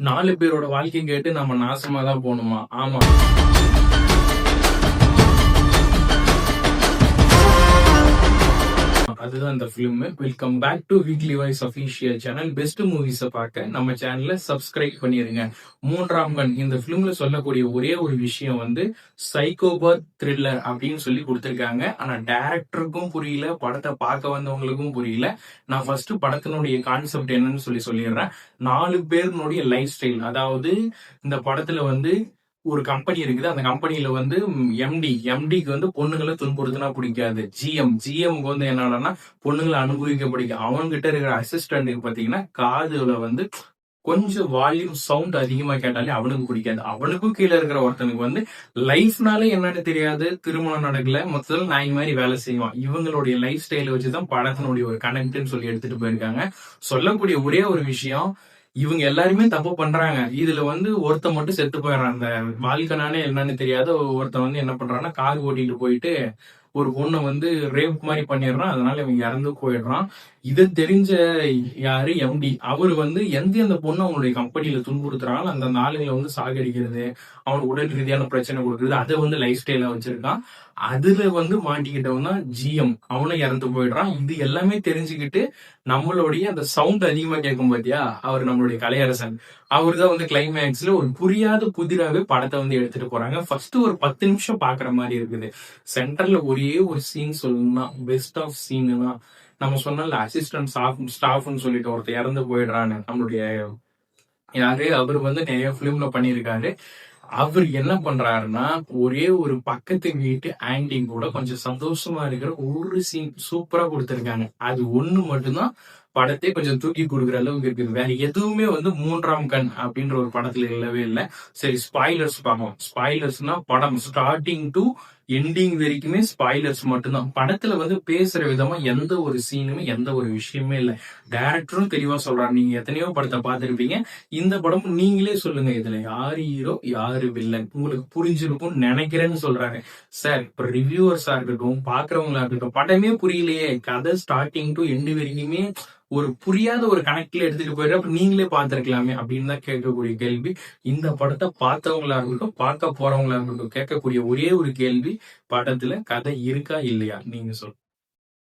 4 பேரோட வாழ்க்கையும் கேட்டு நம்ம நாசமா தான் போணுமா? ஆமா. அதுதான் இந்த film. Welcome back to weekly voice official channel. Best மூவிஸை பார்க்க நம்ம சேனலை சப்ஸ்கிரைப் பண்ணிருங்க. 3ஆம் கண் இந்த ஃபிலிம்ல சொல்லக்கூடிய ஒரே ஒரு விஷயம் வந்து சைக்கோபாத் த்ரில்லர் அப்படின்னு சொல்லி கொடுத்திருக்காங்க. ஆனா டைரக்டருக்கும் புரியல, படத்தை பார்க்க வந்தவங்களுக்கும் புரியல. நான் ஃபர்ஸ்ட் படத்தினுடைய கான்செப்ட் என்னன்னு சொல்லிடுறேன். 4 பேருனுடைய லைஃப் ஸ்டைல், அதாவது இந்த படத்துல வந்து ஒரு கம்பெனி இருக்குது. அந்த கம்பெனில வந்து எம்டிக்கு வந்து பொண்ணுங்களை துன்புறுத்தினா பிடிக்காது. ஜிஎம்க்கு வந்து என்னன்னா பொண்ணுங்களை அனுபவிக்க பிடிக்கும். அவன்கிட்ட இருக்கிற அசிஸ்டன்ட்டுக்கு பாத்தீங்கன்னா காதுல வந்து கொஞ்சம் வால்யூம் சவுண்ட் அதிகமா கேட்டாலே அவனுக்கு பிடிக்காது. அவனுக்கும் கீழே இருக்கிற ஒருத்தனுக்கு வந்து லைஃப்னால என்னன்னு தெரியாது, திருமணம் நடக்கல, மொத்தத்தில் நாய் மாதிரி வேலை செய்வான். இவங்களுடைய லைஃப் ஸ்டைலை வச்சுதான் படத்தினுடைய ஒரு கனெக்ட்னு சொல்லி எடுத்துட்டு போயிருக்காங்க. சொல்லக்கூடிய ஒரே ஒரு விஷயம், இவங்க எல்லாருமே தப்பு பண்றாங்க. இதுல வந்து ஒருத்த மட்டும் செத்து போயிடறான். அந்த வாழ்க்கைனாலே என்னன்னு தெரியாத ஒருத்தன் வந்து என்ன பண்றான்னா கார் ஓட்டிட்டு போயிட்டு ஒரு பொண்ணை வந்து ரேப் மாதிரி பண்ணிடுறான். அதனால இவங்க இறந்து போயிடுறான். இதை தெரிஞ்ச யாரு எம்டி, அவரு வந்து எந்த பொண்ணு அவங்களுடைய கம்பெனியில துன்புறுத்துறாங்களோ அந்த ஆளுங்களை வந்து சாகடிக்கிறது, அவனுக்கு உடல் ரீதியான பிரச்சனை கொடுக்குறது, அதை வந்து லைஃப் ஸ்டைலா வச்சிருக்கான். அதுல வந்து மாட்டிக்கிட்டவன் தான் ஜிஎம். அவனும் இறந்து போயிடுறான். இது எல்லாமே தெரிஞ்சுக்கிட்டு நம்மளுடைய அந்த சவுண்ட் அதிகமா கேட்கும் பாத்தியா, அவர் நம்மளுடைய கலையரசன், அவருதான் வந்து கிளைமேக்ஸ்ல ஒரு புரியாத புதிராவே படத்தை வந்து எடுத்துட்டு போறாங்க. ஃபர்ஸ்ட் ஒரு 10 நிமிஷம் பாக்குற மாதிரி இருக்குது. சென்டர்ல ஒரே ஒரு சீன் சொல்லணும்னா பெஸ்ட் ஆஃப் சீன்னா, நம்ம சொன்னால அசிஸ்டன்ட் ஸ்டாஃப்னு சொல்லிட்டு ஒருத்தர் இறந்து போயிடுறான்னு, நம்மளுடைய யாரு அவர் வந்து நிறைய பிலிம்ல பண்ணியிருக்காரு. அவர் என்ன பண்றாருன்னா ஒரே ஒரு பக்கத்து வீட்டு ஆன்டிங் கூட கொஞ்சம் சந்தோஷமா இருக்கிற ஒரு சீன் சூப்பரா கொடுத்திருக்காங்க. அது ஒண்ணு மட்டும்தான் படத்தை கொஞ்சம் தூக்கி கொடுக்குற அளவுக்கு இருக்குது. வேற எதுவுமே வந்து 3ஆம் கண் அப்படின்ற ஒரு படத்துல இல்லவே இல்லை. சரி, ஸ்பாய்லர்ஸ் பார்க்கலாம். ஸ்பாய்லர்ஸ்னா படம் ஸ்டார்டிங் டு எண்டிங் வரைக்குமே ஸ்பாய்லர்ஸ் மட்டும்தான். படத்துல வந்து பேசுற விதமா எந்த ஒரு சீனுமே எந்த ஒரு விஷயமே இல்லை. டைரக்டரும் தெளிவா சொல்றாரு. நீங்க எத்தனையோ படத்தை பார்த்திருப்பீங்க. இந்த படம் நீங்களே சொல்லுங்க, இதுல யாரு ஹீரோ யாரு வில்லன் உங்களுக்கு புரிஞ்சிருக்கும் நினைக்கிறேன்னு சொல்றாரு. சார், இப்ப ரிவ்யூவர்ஸா இருக்கட்டும், பாக்குறவங்களா இருக்கட்டும், படமே புரியலையே, கதை ஸ்டார்டிங் டு எண்டு வரைக்குமே ஒரு புரியாத ஒரு கணக்குல எடுத்துட்டு போயிட்டு அப்ப நீங்களே பார்த்திருக்கலாமே அப்படின்னு தான் கேட்கக்கூடிய கேள்வி. இந்த படத்தை பார்த்தவங்களா இருக்கட்டும், பார்க்க போறவங்களா இருக்கட்டும், கேட்கக்கூடிய ஒரே ஒரு கேள்வி, படத்துல கதை இருக்கா இல்லையா, நீங்க சொல்லுங்க.